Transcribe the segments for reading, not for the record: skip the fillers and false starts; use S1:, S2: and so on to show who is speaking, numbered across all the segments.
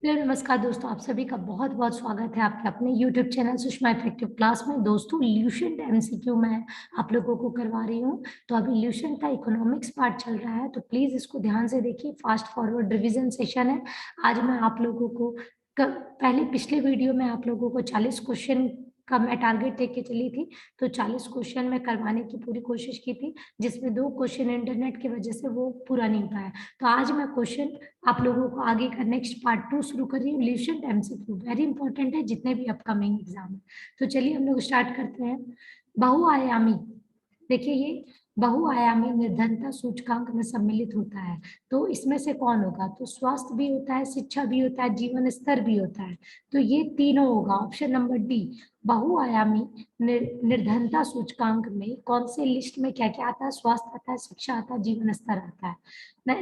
S1: Hello नमस्कार दोस्तों, आप सभी का बहुत बहुत स्वागत है आपके अपने YouTube channel Sushma effective class में। दोस्तों, ल्यूसेंट एमसीक्यू मैं आप लोगों को करवा रही हूँ। तो अभी ल्यूसेंट का इकोनॉमिक्स पार्ट चल रहा है, तो प्लीज इसको ध्यान से देखिए। फास्ट फॉरवर्ड रिवीजन सेशन है। आज मैं आप लोगों को पहले पिछले वीडियो में आप लोगों को 40 क्वेश्चन का मैं टारगेट लेके चली थी। तो 40 क्वेश्चन मैं करवाने की पूरी कोशिश की थी, जिसमें 2 क्वेश्चन इंटरनेट की वजह से वो पूरा नहीं हो पाया। तो आज मैं क्वेश्चन आप लोगों को आगे का नेक्स्ट पार्ट 2 शुरू कर रही हूँ। ल्यूसेंट एमसीक्यू वेरी इंपॉर्टेंट है जितने भी अपकमिंग एग्जाम है। तो चलिए हम लोग स्टार्ट करते हैं। बहुआयामी, देखिए ये बहुआयामी निर्धनता सूचकांक में सम्मिलित होता है। तो इसमें से कौन होगा? तो स्वास्थ्य भी होता है, शिक्षा भी होता है, जीवन स्तर भी होता है। तो ये तीनों होगा, ऑप्शन नंबर डी। बहुआयामी निर्धनता सूचकांक में कौन से लिस्ट में क्या क्या आता है? स्वास्थ्य आता है, शिक्षा आता है, जीवन स्तर आता है।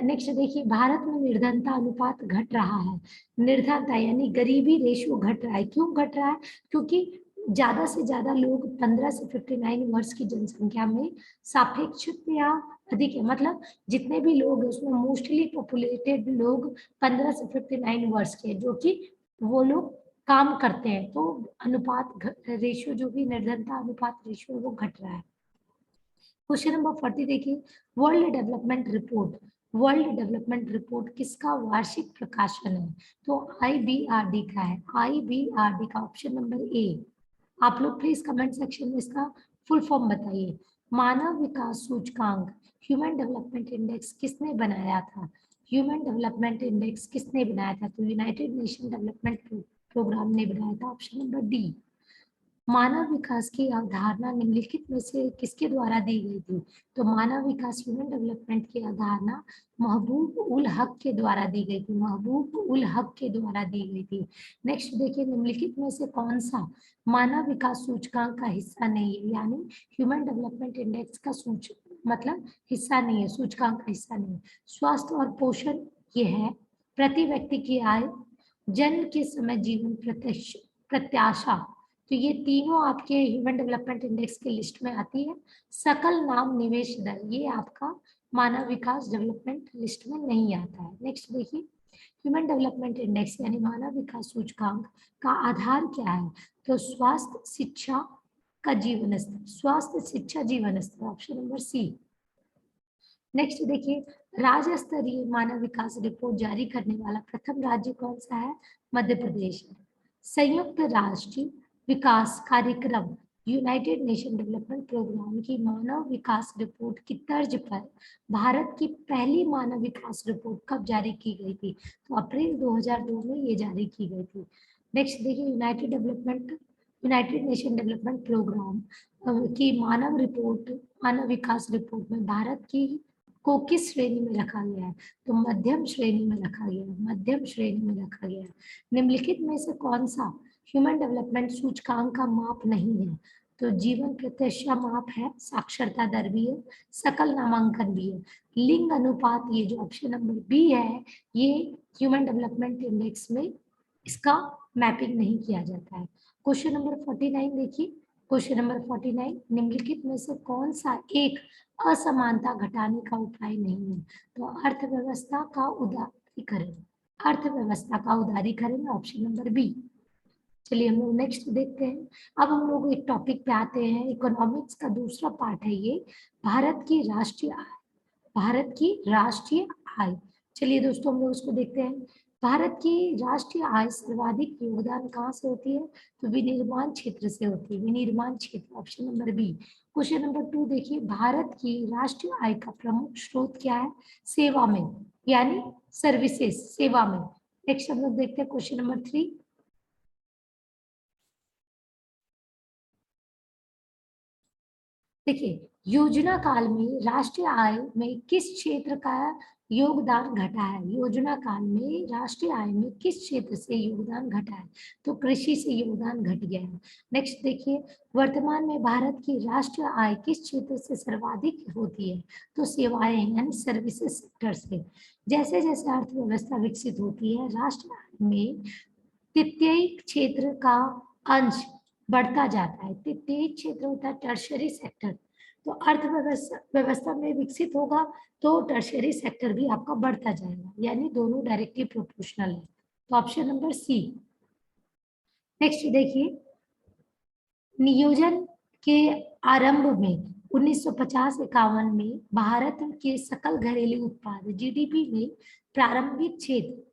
S1: नेक्स्ट देखिए, भारत में निर्धनता अनुपात घट रहा है। निर्धनता यानी गरीबी रेशियो घट रहा है। क्यों घट रहा है? क्योंकि ज्यादा से ज्यादा लोग 15 से 59 वर्ष की जनसंख्या में सापेक्षतया अधिक है। मतलब जितने भी लोग हैं उसमें मोस्टली पॉपुलेटेड लोग 15 से 59 वर्ष के हैं, जो कि वो लोग काम करते हैं। तो अनुपात रेशियो जो भी निर्धनता अनुपात रेशियो है वो घट रहा है। क्वेश्चन नंबर 40 देखिए, world development report. World development report किसका वार्षिक प्रकाशन है? तो आईबीआरडी का है। आईबीआरडी का ऑप्शन नंबर ए। आप लोग प्लीज कमेंट सेक्शन में इसका फुल फॉर्म बताइए। मानव विकास सूचकांक, ह्यूमन डेवलपमेंट इंडेक्स किसने बनाया था? ह्यूमन डेवलपमेंट इंडेक्स किसने बनाया था? तो यूनाइटेड नेशन डेवलपमेंट प्रोग्राम ने बनाया था, ऑप्शन नंबर डी। मानव विकास की अवधारणा निम्नलिखित में से किसके द्वारा दी गई थी? तो मानव विकास ह्यूमन डेवलपमेंट की अवधारणा महबूब उल हक के द्वारा दी गई थी। महबूब उल हक के द्वारा दी गई थी। नेक्स्ट देखिए, निम्नलिखित में से कौन सा मानव विकास सूचकांक का हिस्सा नहीं है? यानी ह्यूमन डेवलपमेंट इंडेक्स का मतलब हिस्सा नहीं है, सूचकांक का हिस्सा नहीं है। स्वास्थ्य और पोषण ये है, प्रति व्यक्ति की आय, जन्म के समय जीवन प्रत्याशा, तो ये तीनों आपके ह्यूमन डेवलपमेंट इंडेक्स के लिस्ट में आती है। सकल नाम निवेश दर ये आपका मानव विकास डेवलपमेंट लिस्ट में नहीं आता है। नेक्स्ट देखिए, ह्यूमन डेवलपमेंट इंडेक्स यानी मानव विकास सूचकांक का आधार क्या है? तो स्वास्थ्य, शिक्षा का जीवन स्तर। स्वास्थ्य, शिक्षा, जीवन स्तर, ऑप्शन नंबर सी। नेक्स्ट देखिए, राज्य स्तरीय मानव विकास रिपोर्ट जारी करने वाला प्रथम राज्य कौन सा है? मध्य प्रदेश है। संयुक्त राष्ट्र विकास कार्यक्रम यूनाइटेड नेशन डेवलपमेंट प्रोग्राम की मानव विकास रिपोर्ट की तर्ज पर भारत की पहली मानव विकास रिपोर्ट कब जारी की गई थी? तो अप्रैल 2002 में ये जारी की गई थी। नेक्स्ट देखिए, यूनाइटेड नेशन डेवलपमेंट प्रोग्राम की मानव विकास रिपोर्ट में भारत की को किस श्रेणी में रखा गया है? तो मध्यम श्रेणी में रखा गया है। मध्यम श्रेणी में रखा गया है। निम्नलिखित में से कौन सा ह्यूमन डेवलपमेंट सूचकांक का माप नहीं है? तो जीवन प्रत्याशा माप है, साक्षरता दर भी है, सकल नामांकन भी है, लिंग अनुपात ये जो ऑप्शन नंबर बी है, ये ह्यूमन डेवलपमेंट इंडेक्स में इसका मैपिंग नहीं किया जाता है। क्वेश्चन नंबर 49 देखिए। क्वेश्चन नंबर 49, निम्नलिखित में से कौन सा एक असमानता घटाने का उपाय नहीं है? तो अर्थव्यवस्था का उदारीकरण। अर्थव्यवस्था का उदारीकरण, ऑप्शन नंबर बी। चलिए हम लोग नेक्स्ट देखते हैं। अब हम लोग एक टॉपिक पे आते हैं, इकोनॉमिक्स का दूसरा पार्ट है ये, भारत की राष्ट्रीय आय। भारत की राष्ट्रीय आय, चलिए दोस्तों हम लोग उसको देखते हैं। भारत की राष्ट्रीय आय सर्वाधिक योगदान कहाँ से होती है? तो विनिर्माण क्षेत्र से होती है। विनिर्माण क्षेत्र, option number B. Question number 2 देखिए, भारत की राष्ट्रीय आय का प्रमुख स्रोत क्या है? सेवा में, यानी सर्विसेज, सेवा में। नेक्स्ट हम लोग देखते हैं क्वेश्चन नंबर 3। देखिए, योजना काल में राष्ट्रीय आय में किस क्षेत्र का योगदान घटा है? योजना काल में राष्ट्रीय आय में किस क्षेत्र से योगदान घटा है? तो कृषि से योगदान घट गया है। नेक्स्ट देखिए, वर्तमान में भारत की राष्ट्रीय आय किस क्षेत्र से सर्वाधिक होती है? तो सेवाएं यानी सर्विसेज सेक्टर से। जैसे जैसे अर्थव्यवस्था विकसित होती है, राष्ट्रीय आय में तृतीय क्षेत्र का अंश बढ़ता जाता है। तृतीय क्षेत्र होता है टर्शरी सेक्टर। तो अर्थव्यवस्था व्यवस्था में विकसित होगा तो टर्शरी सेक्टर भी आपका बढ़ता जाएगा, यानी दोनों डायरेक्टली प्रोपोर्शनल है। तो ऑप्शन नंबर सी। नेक्स्ट देखिए, नियोजन के आरंभ में 1950-51 में भारत के सकल घरेलू उत्पाद जीडीपी में प्रारंभिक क्षेत्र,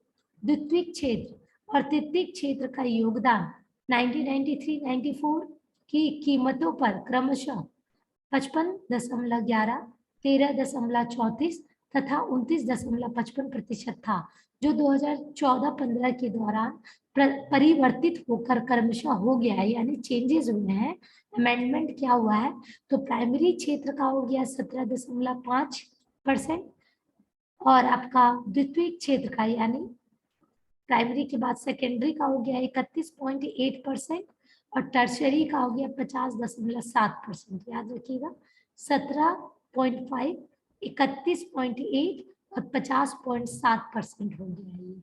S1: द्वितीयक क्षेत्र और तृतीयक क्षेत्र का योगदान 1993-94 की कीमतों पर क्रमशः 55.11, 13.34 तथा 29.55% था, जो 2014-15 के दौरान परिवर्तित होकर क्रमशः हो गया है, यानी चेंजेस हुए हैं, अमेंडमेंट क्या हुआ है। तो प्राइमरी क्षेत्र का हो गया 17.5% और आपका द्वितीय क्षेत्र का यानी प्राइमरी के बाद सेकेंडरी का हो गया 31.8% और टर्शरी का हो गया 50.7%। याद रखिएगा 17.5, 31.8 और 50.7% हो गया है ये।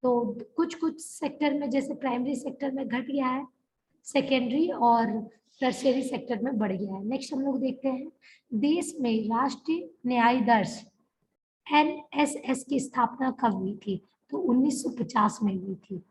S1: तो कुछ कुछ सेक्टर में जैसे प्राइमरी सेक्टर में घट गया है, सेकेंडरी और टर्शियरी सेक्टर में बढ़ गया है। नेक्स्ट हम लोग देखते हैं, देश में राष्ट्रीय न्यायाधीश एनएसएस की स्थापना कब हुई थी। तो 1950 में हुई थी।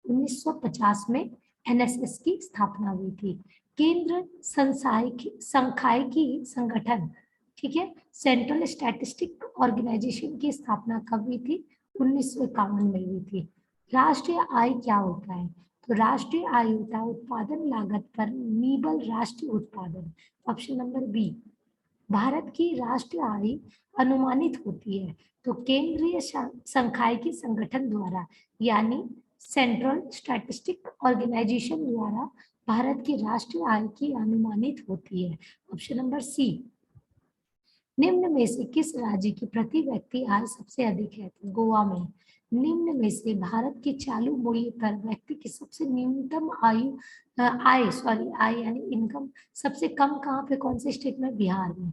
S1: 1950 में एनएसएस की स्थापना हुई थी। केंद्र सांख्यिकी संगठन, ठीक है, सेंट्रल स्टैटिस्टिक ऑर्गेनाइजेशन की स्थापना कब हुई थी। 1951 में हुई थी। राष्ट्रीय आय क्या होता है। तो राष्ट्रीय आय होता है उत्पादन लागत पर निबल राष्ट्रीय उत्पादन। Option number B. भारत की राष्ट्रीय आय अनुमानित होती है तो केंद्रीय सांख्यिकी संगठन द्वारा यानी सेंट्रल स्टैटिस्टिक ऑर्गेनाइजेशन द्वारा भारत की राष्ट्रीय आय की अनुमानित होती है। Option number C. निम्न में से किस राज्य की प्रति व्यक्ति आय सबसे अधिक है। तो गोवा में। निम्न में से भारत के चालू मूल्य पर व्यक्ति की सबसे न्यूनतम आय यानी इनकम सबसे कम कहाँ पे, कौन से स्टेट में। बिहार में।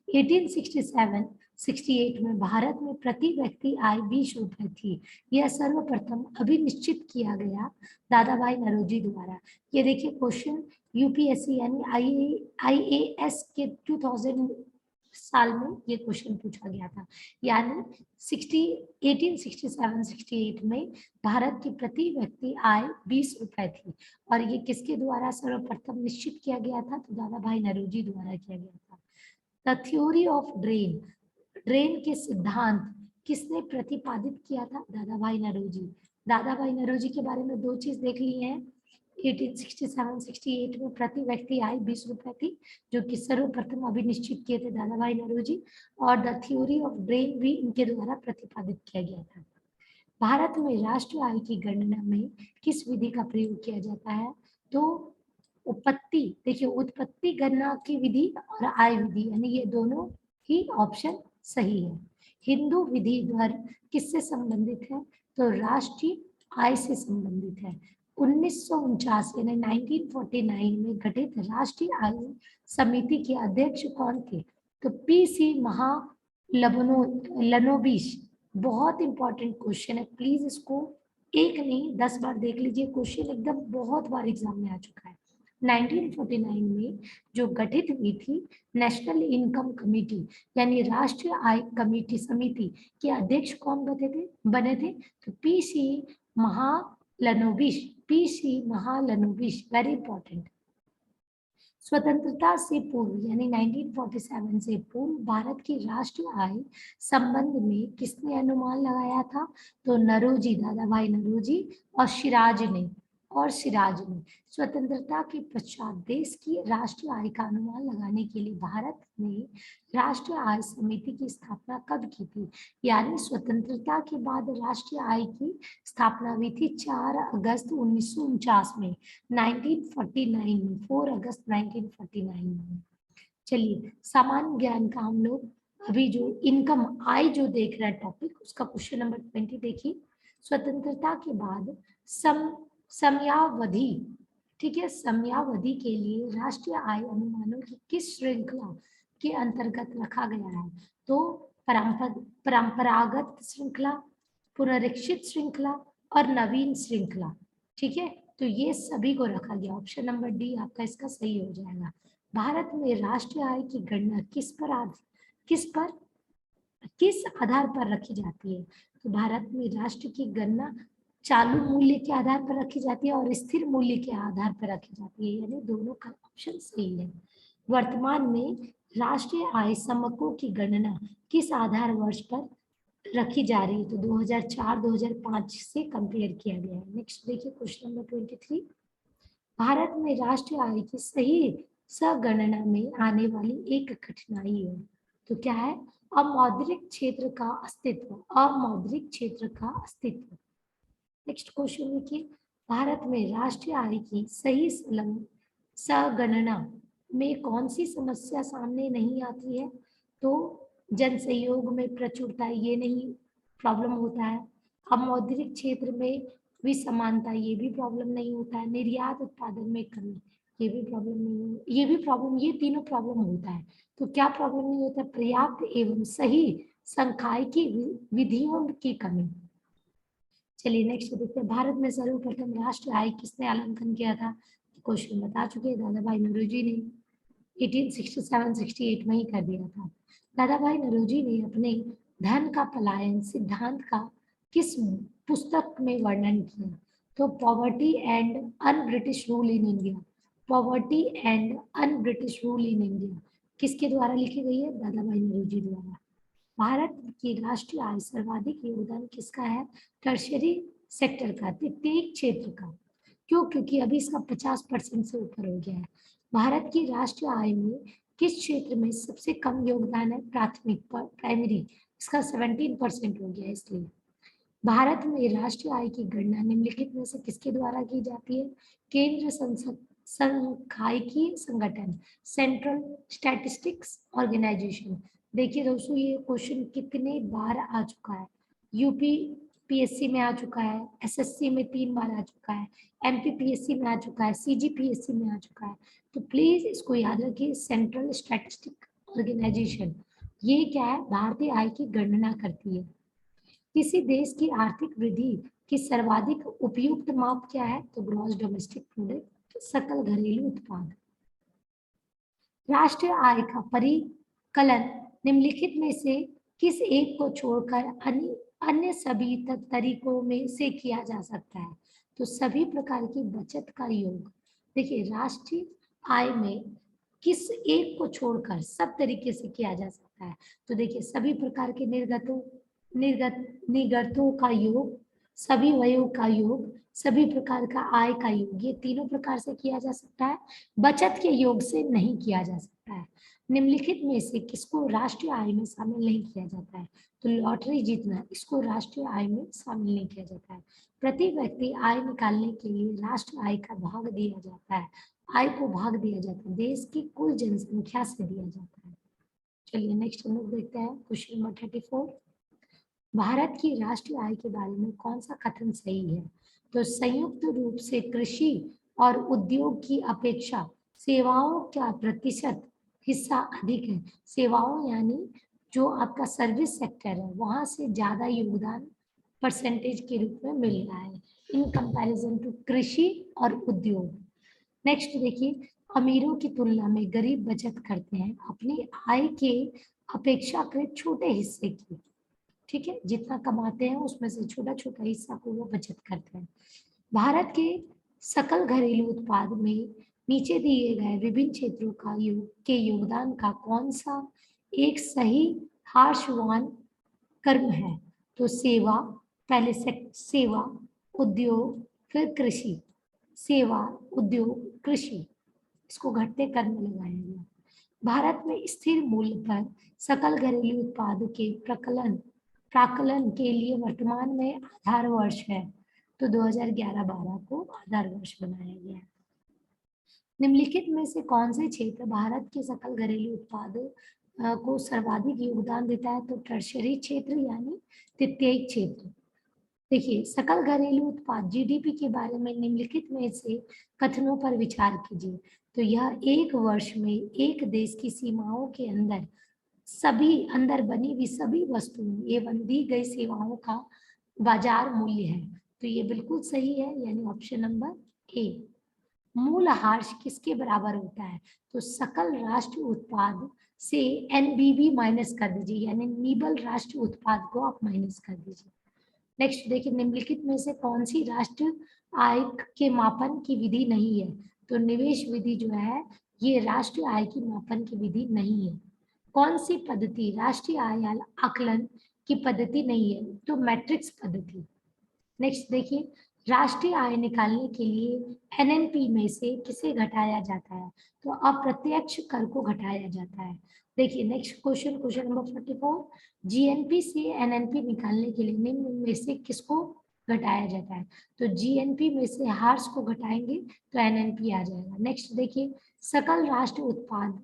S1: 1867-68 में भारत में प्रति व्यक्ति आय 20 रुपए थी। यह सर्वप्रथम अभी निश्चित किया गया दादा भाई नौरोजी द्वारा। ये देखिए क्वेश्चन यूपीएससी यानी आईएएस के 2000 साल में ये क्वेश्चन पूछा गया था। यानी 1867-68 में भारत की प्रति व्यक्ति आय 20 रुपए थी और ये किसके द्वारा सर्वप्रथम निश्चित किया गया था। तो दादा भाई नौरोजी द्वारा किया गया था। The theory of drain, drain के सिद्धांत किसने प्रतिपादित किया था। दादा भाई नौरोजी। दादा भाई नौरोजी के बारे में दो चीज देख ली है। 1867-68 में प्रति व्यक्ति आय 20 रुपए थी, जो कि सर्वप्रथम अभी निश्चित किए थे दादा भाई नौरोजी, और द थ्योरी ऑफ ड्रेन भी इनके द्वारा प्रतिपादित किया गया था। भारत में राष्ट्रीय आय की गणना में किस विधि का प्रयोग किया जाता है। तो उत्पत्ति, देखिए उत्पत्ति गणना की विधि और आय विधि, यानी ये दोनों ही ऑप्शन सही है। हिंदू विधि दर किससे संबंधित है। तो राष्ट्रीय आय से संबंधित है। 1949 यानी 1949 में गठित राष्ट्रीय आय समिति के अध्यक्ष कौन थे। तो पीसी महालनोबिश। बहुत इंपॉर्टेंट क्वेश्चन है, प्लीज इसको एक नहीं 10 बार देख लीजिए। क्वेश्चन एकदम बहुत बार एग्जाम में आ चुका है। 1949 में जो गठित हुई थी नेशनल इनकम कमेटी यानी राष्ट्रीय आय कमेटी समिति के अध्यक्ष कौन बने थे। तो PC Mahalanobis. PC Mahalanobis, very important. स्वतंत्रता से पूर्व यानी 1947 से पूर्व भारत की राष्ट्रीय आय संबंध में किसने अनुमान लगाया था। तो नौरोजी, दादा भाई नौरोजी और सिराज ने स्वतंत्रता के पश्चात देश की राष्ट्रीय आय का अनुमान लगाने के लिए भारत ने राष्ट्रीय आय समिति की स्थापना कब की थी। यानी स्वतंत्रता के बाद राष्ट्रीय आय की स्थापना हुई थी 4 अगस्त 1949 में, 1949 में, 4 अगस्त 1949 में। चलिए सामान्य ज्ञान का हम लोग अभी जो इनकम आय जो देख रहे हैं टॉपिक, उसका क्वेश्चन नंबर 20 देखिए। स्वतंत्रता के बाद समयावधि, ठीक है, समयावधि के लिए राष्ट्रीय आय अनुमानों की किस श्रृंखला के अंतर्गत रखा गया है। तो परंपरागत श्रृंखला, पुनरीक्षित श्रृंखला और नवीन श्रृंखला, ठीक है। तो ये सभी को रखा गया। ऑप्शन नंबर डी आपका इसका सही हो जाएगा। भारत में राष्ट्रीय आय की गणना किस पर किस आधार पर रखी जाती है? तो भारत में राष्ट्र की गणना चालू मूल्य के आधार पर रखी जाती है और स्थिर मूल्य के आधार पर रखी जाती है, यानी दोनों का ऑप्शन सही है। वर्तमान में राष्ट्रीय आय समकों की गणना किस आधार वर्ष पर रखी जा रही है? तो 2004-2005 से कंपेयर किया गया है। नेक्स्ट देखिए क्वेश्चन नंबर 23। भारत में राष्ट्रीय आय की सही संगणना में आने वाली एक कठिनाई है, तो क्या है? अमौद्रिक क्षेत्र का अस्तित्व। अमौद्रिक क्षेत्र का अस्तित्व। नेक्स्ट क्वेश्चन देखिए, भारत में राष्ट्रीय आय की सही संगणना में कौन सी समस्या सामने नहीं आती है? तो जनसहयोग में प्रचुरता, ये नहीं प्रॉब्लम होता है। अमौद्रिक क्षेत्र में विसमानता, ये भी प्रॉब्लम नहीं होता है। निर्यात उत्पादन में कमी, ये भी प्रॉब्लम नहीं, ये भी प्रॉब्लम, ये तीनों प्रॉब्लम होता है। तो क्या प्रॉब्लम नहीं होता? पर्याप्त एवं सही सांख्यिकी विधियों की कमी। चलिए नेक्स्ट देखते हैं, भारत में सर्वप्रथम राष्ट्रीय आय किसने आलंकन किया था? क्वेश्चन बता चुके हैं, दादा भाई नौरोजी ने 1867-68 में ही कर दिया था। दादा भाई नौरोजी ने अपने धन का पलायन सिद्धांत का किस पुस्तक में वर्णन किया? तो poverty and un British rule in India. Poverty and un British rule in India किसके द्वारा लिखी गई है? दादा भाई नौरोजी द्वारा। भारत की राष्ट्रीय आय सर्वाधिक योगदान किसका है? टर्शरी सेक्टर का, तृतीयक क्षेत्र का। क्यों? क्योंकि अभी इसका 50% से ऊपर हो गया है। भारत की राष्ट्रीय आय में किस क्षेत्र में सबसे कम योगदान है? प्राथमिक प्राइमरी, इसका 17% हो गया। इसलिए भारत में राष्ट्रीय आय की गणना निम्नलिखित में से किसके द्वारा की जाती है? केंद्र सांख्यिकी संगठन, सेंट्रल स्टैटिस्टिक्स ऑर्गेनाइजेशन। देखिए दोस्तों, ये क्वेश्चन कितने बार आ चुका है। यूपी पीएससी में आ चुका है, एसएससी में 3 बार आ चुका है, एमपी पीएससी में आ चुका है, सीजीपीएससी में आ चुका है। तो प्लीज इसको याद रखिए, सेंट्रल स्टैटिस्टिक ऑर्गेनाइजेशन ये क्या है? भारतीय आय की गणना करती है। किसी देश की आर्थिक वृद्धि की सर्वाधिक उपयुक्त माप क्या है? तो ग्रॉस डोमेस्टिक प्रोडक्ट, सकल घरेलू उत्पाद। राष्ट्रीय आय का परिकलन निम्नलिखित में से किस एक को छोड़कर अन्य सभी तरीकों में से किया जा सकता है? तो सभी प्रकार की बचत का योग। देखिए, राष्ट्रीय आय में किस एक को छोड़कर सब तरीके से किया जा सकता है? तो देखिए, सभी प्रकार के निर्गतों का योग, सभी व्ययों का योग, सभी प्रकार का आय का योग, ये तीनों प्रकार से किया जा सकता है। बचत के योग से नहीं किया जा सकता है। निम्नलिखित में से किसको राष्ट्रीय आय में शामिल नहीं किया जाता है? तो लॉटरी जीतना, इसको राष्ट्रीय आय में शामिल नहीं किया जाता है। प्रति व्यक्ति आय निकालने के लिए राष्ट्रीय आय का भाग दिया जाता है। आय को भाग दिया जाता है, देश की कुल जनसंख्या से दिया जाता है। चलिए नेक्स्ट हम लोग देखते हैं क्वेश्चन नंबर 34। भारत की राष्ट्रीय आय के बारे में कौन सा कथन सही है? तो संयुक्त रूप से कृषि और उद्योग की अपेक्षा सेवाओं का प्रतिशत हिस्सा अधिक है। सेवाओं यानी जो आपका सर्विस सेक्टर है, वहां से ज्यादा योगदान परसेंटेज के रूप में मिल रहा है इन कंपैरिजन टू कृषि और उद्योग। नेक्स्ट देखिए, अमीरों की तुलना में गरीब बचत करते हैं अपनी आय के अपेक्षाकृत छोटे हिस्से की। ठीक है, जितना कमाते हैं उसमें से छोटा छोटा हिस्सा को वो बचत करते हैं। भारत के सकल घरेलू उत्पाद में नीचे दिए गए विभिन्न क्षेत्रों का योगदान का कौन सा एक सही हार्शवान कर्म है? तो सेवा, पहले सेवा, उद्योग, फिर कृषि। सेवा, उद्योग, कृषि, इसको घटते कर्म में लगाया गया। भारत में स्थिर मूल्य पर सकल घरेलू उत्पाद के प्राकलन के लिए वर्तमान में आधार वर्ष है। तो 2011-12 को आधार वर्ष बनाया गया। निम्नलिखित में से कौन से क्षेत्र भारत के सकल घरेलू उत्पाद को सर्वाधिक योगदान देता है? तो टर्शरी क्षेत्र यानी तृतीयक क्षेत्र। देखिए, सकल घरेलू उत्पाद जीडीपी के बारे में निम्नलिखित में से कथनों पर विचार कीजिए। तो यह एक वर्ष में एक देश की सीमाओं के अंदर बनी हुई सभी वस्तुओं एवं दी गई सेवाओं का बाजार मूल्य है। तो ये बिल्कुल सही है, यानी ऑप्शन नंबर ए। मूल्यह्रास किसके बराबर होता है? तो सकल राष्ट्रीय उत्पाद से एनबीबी माइनस कर दीजिए, यानी निबल राष्ट्रीय उत्पाद को आप माइनस कर दीजिए। नेक्स्ट देखिए, निम्नलिखित में से कौन सी राष्ट्रीय आय के मापन की विधि नहीं है? तो निवेश विधि जो है ये राष्ट्रीय आय की मापन की विधि नहीं है। कौन सी पद्धति राष्ट्रीय आय आकलन की पद्धति नहीं है? तो मैट्रिक्स पद्धति। नेक्स्ट देखिए, राष्ट्रीय आय निकालने के लिए एनएनपी में से किसे घटाया जाता है? तो अप्रत्यक्ष कर को घटाया जाता है। देखिए next question, question number 44, GNP से एनएनपी निकालने के लिए निम्न में से किसको घटाया जाता है? तो जीएनपी में से हार्स को घटाएंगे तो एनएनपी आ जाएगा। नेक्स्ट देखिए, सकल राष्ट्रीय उत्पाद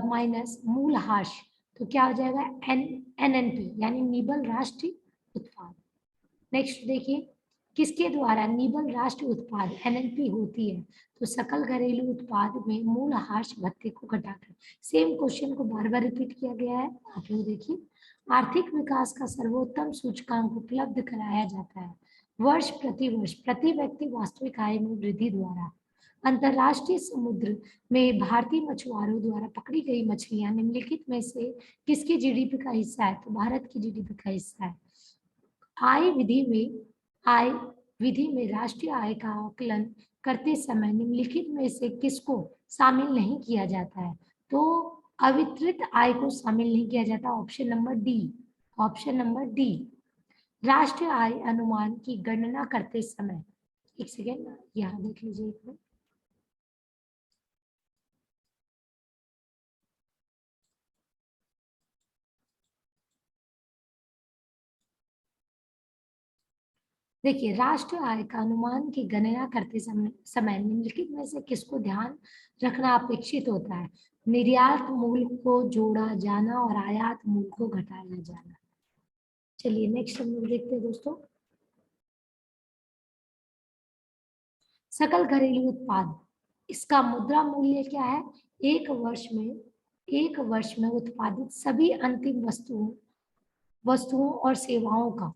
S1: माइनस मूल हार्स, तो क्या हो जाएगा? एनएनपी, यानी निबल राष्ट्रीय उत्पाद। नेक्स्ट देखिए, किसके द्वारा निबल राष्ट्रीय उत्पाद एनएनपी होती है? तो सकल घरेलू उत्पाद में मूल हार्स भत्ते को घटाकर। सेम क्वेश्चन को बार बार रिपीट किया गया है, आप लोग देखिए। आर्थिक विकास का सर्वोत्तम सूचकांक उपलब्ध कराया जाता है वर्ष प्रति व्यक्ति वास्तविक आय में वृद्धि द्वारा। अंतरराष्ट्रीय समुद्र में भारतीय मछुआरों द्वारा पकड़ी गई मछलियां निम्नलिखित में से किसके जीडीपी का हिस्सा है? तो भारत की जीडीपी का हिस्सा है। आय विधि में राष्ट्रीय आय का आकलन करते समय निम्नलिखित में से किसको शामिल नहीं किया जाता है? तो अवितरित आय को शामिल नहीं किया जाता। Option number D, option number D. राष्ट्रीय आय अनुमान की गणना करते समय, एक सेकेंड यहाँ देख लीजिए एक मिनट। देखिए, राष्ट्रीय आय का अनुमान की गणना करते समय निम्नलिखित में से किसको ध्यान रखना अपेक्षित होता है? निर्यात मूल्य को जोड़ा जाना और आयात मूल्य को घटाया जाना। चलिए नेक्स्ट हम लोग देखते हैं दोस्तों, सकल घरेलू उत्पाद, इसका मुद्रा मूल्य क्या है? एक वर्ष में उत्पादित सभी अंतिम वस्तुओं और सेवाओं का।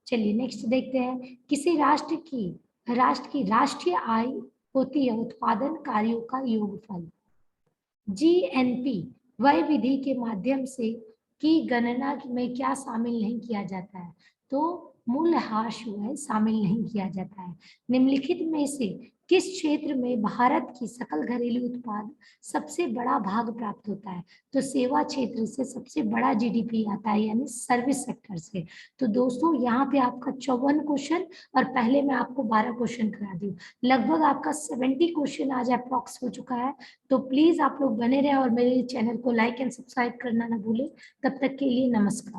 S1: चलिए नेक्स्ट देखते हैं, किसी राष्ट्र की राष्ट्रीय आय होती है उत्पादन कार्यों का योगफल। जीएनपी वह विधि के माध्यम से की गणना में क्या शामिल नहीं किया जाता है? तो मूल्यह्रास है शामिल नहीं किया जाता है। निम्नलिखित में से किस क्षेत्र में भारत की सकल घरेलू उत्पाद सबसे बड़ा भाग प्राप्त होता है? तो सेवा क्षेत्र से सबसे बड़ा जीडीपी आता है, यानी सर्विस सेक्टर से। तो दोस्तों यहाँ पे आपका 54 क्वेश्चन और पहले मैं आपको 12 क्वेश्चन करा दी, लगभग आपका 70 क्वेश्चन आज अप्रॉक्स हो चुका है। तो प्लीज आप लोग बने रहे और मेरे चैनल को लाइक एंड सब्सक्राइब करना ना भूलें। तब तक के लिए नमस्कार।